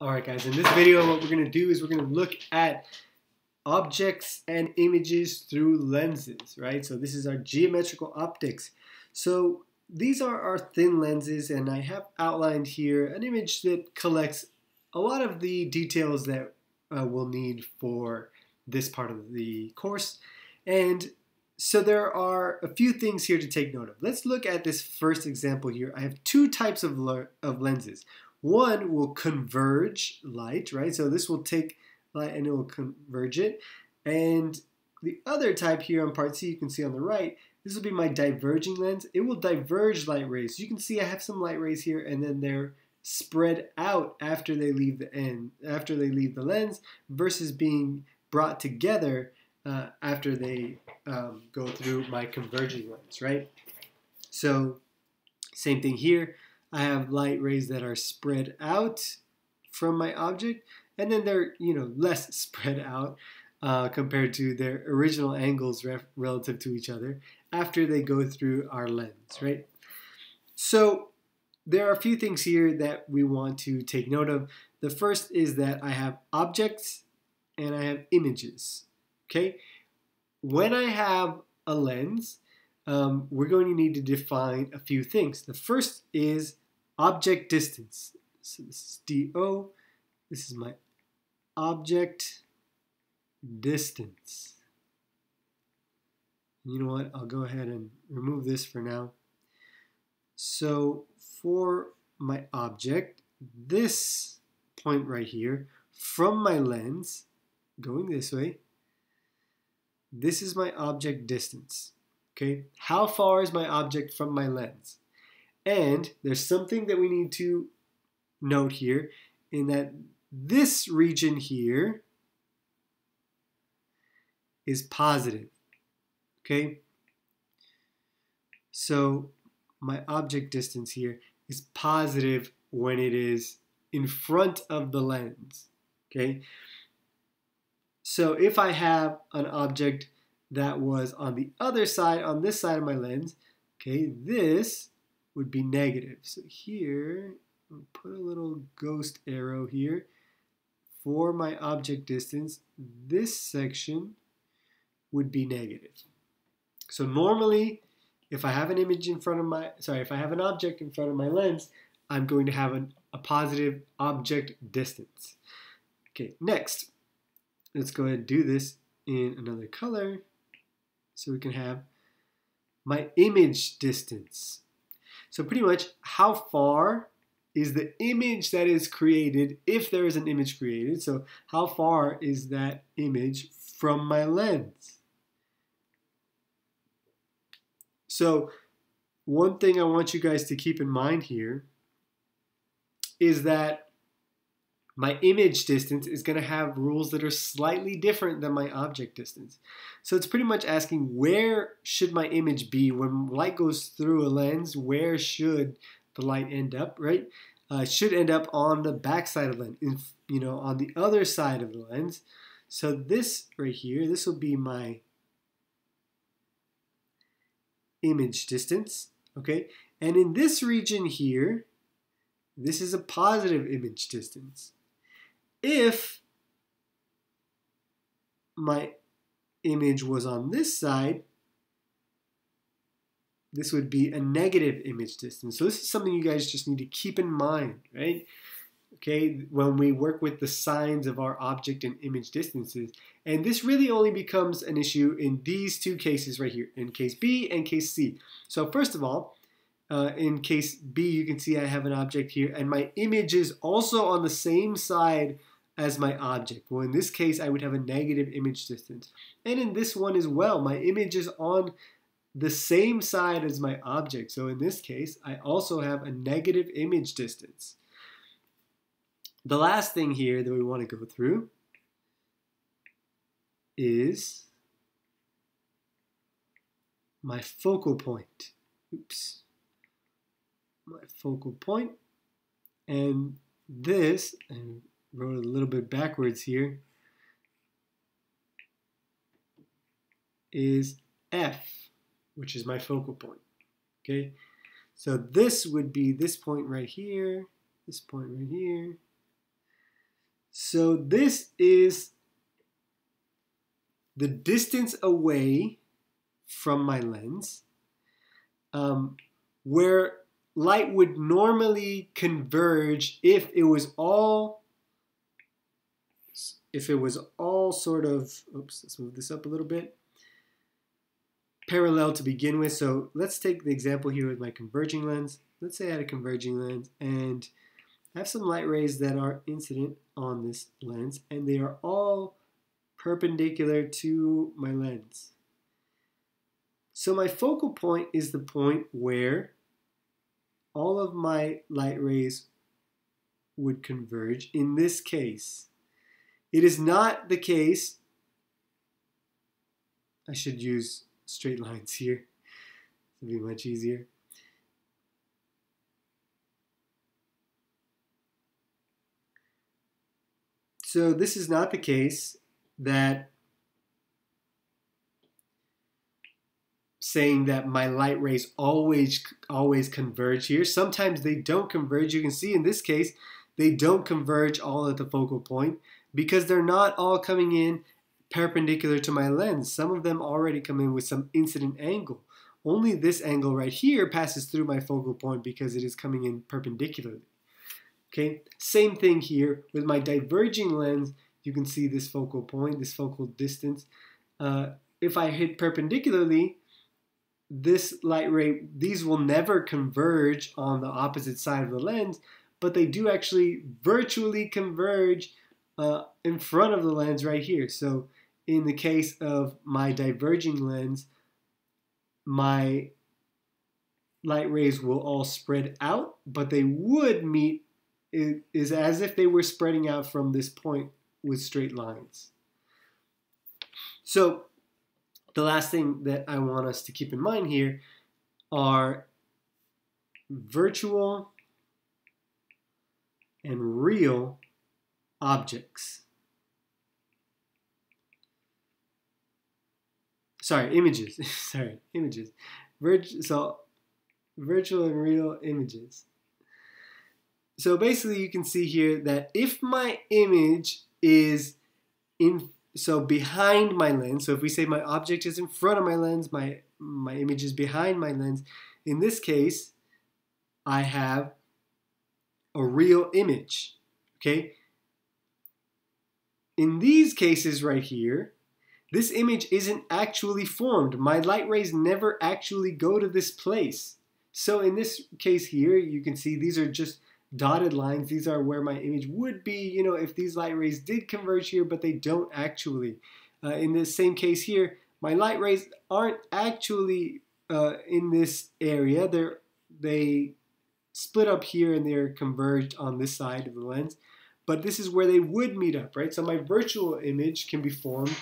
Alright guys, in this video what we're going to do is we're going to look at objects and images through lenses, right? So this is our geometrical optics. So these are our thin lenses, and I have outlined here an image that collects a lot of the details that we'll need for this part of the course. And so there are a few things here to take note of. Let's look at this first example here. I have two types of lenses. One will converge light, right? So this will take light and it will converge it. And the other type here on part C, you can see on the right, this will be my diverging lens. It will diverge light rays. So you can see I have some light rays here, and then they're spread out after they leave the lens, versus being brought together after they go through my converging lens, right? So same thing here. I have light rays that are spread out from my object, and then they're less spread out compared to their original angles relative to each other after they go through our lens, right? So there are a few things here that we want to take note of. The first is that I have objects and I have images, okay? When I have a lens, we're going to need to define a few things. The first is object distance. So this is DO. This is my object distance. You know what? I'll go ahead and remove this for now. So for my object, this point right here from my lens, going this way, this is my object distance. Okay, how far is my object from my lens? And there's something that we need to note here, in that this region here is positive. Okay, so my object distance here is positive when it is in front of the lens. Okay, so if I have an object that was on the other side, on this side of my lens, okay, this would be negative. So here, I'll put a little ghost arrow here for my object distance. This section would be negative. So normally, if I have an image in front of my, if I have an object in front of my lens, I'm going to have a positive object distance. Okay, next, let's go ahead and do this in another color so we can have my image distance. So pretty much, how far is the image that is created, if there is an image created? So how far is that image from my lens? So one thing I want you guys to keep in mind here is that my image distance is going to have rules that are slightly different than my object distance. So it's pretty much asking, where should my image be when light goes through a lens? Where should the light end up, right? It should end up on the back side of the lens, on the other side of the lens. So this right here, this will be my image distance, okay? And in this region here, this is a positive image distance. If my image was on this side, this would be a negative image distance. So this is something you guys just need to keep in mind, right? Okay, when we work with the signs of our object and image distances. And this really only becomes an issue in these two cases right here, in case B and case C. So first of all, in case B, you can see I have an object here, and my image is also on the same side as my object. Well, in this case, I would have a negative image distance. And in this one as well, my image is on the same side as my object. So in this case, I also have a negative image distance. The last thing here that we want to go through is my focal point. Oops. My focal point. And this, and wrote a little bit backwards here, is F, which is my focal point. Okay, so this would be this point right here, this point right here, So this is the distance away from my lens, where light would normally converge if it was all sort of, oops, let's move this up a little bit, parallel to begin with. So let's take the example here with my converging lens. Let's say I had a converging lens and I have some light rays that are incident on this lens, and they are all perpendicular to my lens. So my focal point is the point where all of my light rays would converge in this case. It is not the case, I should use straight lines here, it'll be much easier. So this is not the case that saying that my light rays always converge here. Sometimes they don't converge. You can see in this case, they don't converge all at the focal point because they're not all coming in perpendicular to my lens. Some of them already come in with some incident angle. Only this angle right here passes through my focal point because it is coming in perpendicularly. Okay, same thing here with my diverging lens. You can see this focal point, this focal distance. If I hit perpendicularly, this light ray, these will never converge on the opposite side of the lens, but they do actually virtually converge in front of the lens right here. So in the case of my diverging lens, my light rays will all spread out, but they would meet, it is as if they were spreading out from this point with straight lines. So the last thing that I want us to keep in mind here are virtual and real objects. Sorry, images. Sorry, images. So virtual and real images. So basically you can see here that if my image is behind my lens, so if we say my object is in front of my lens, my image is behind my lens, in this case, I have a real image, okay? In these cases right here, this image isn't actually formed. My light rays never actually go to this place. So in this case here, you can see these are just dotted lines. These are where my image would be, you know, if these light rays did converge here, but they don't actually. In this same case here, my light rays aren't actually in this area. They split up here and they're converged on this side of the lens, but this is where they would meet up, right? So my virtual image can be formed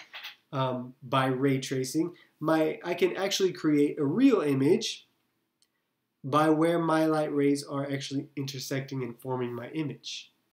by ray tracing. I can actually create a real image by where my light rays are actually intersecting and forming my image.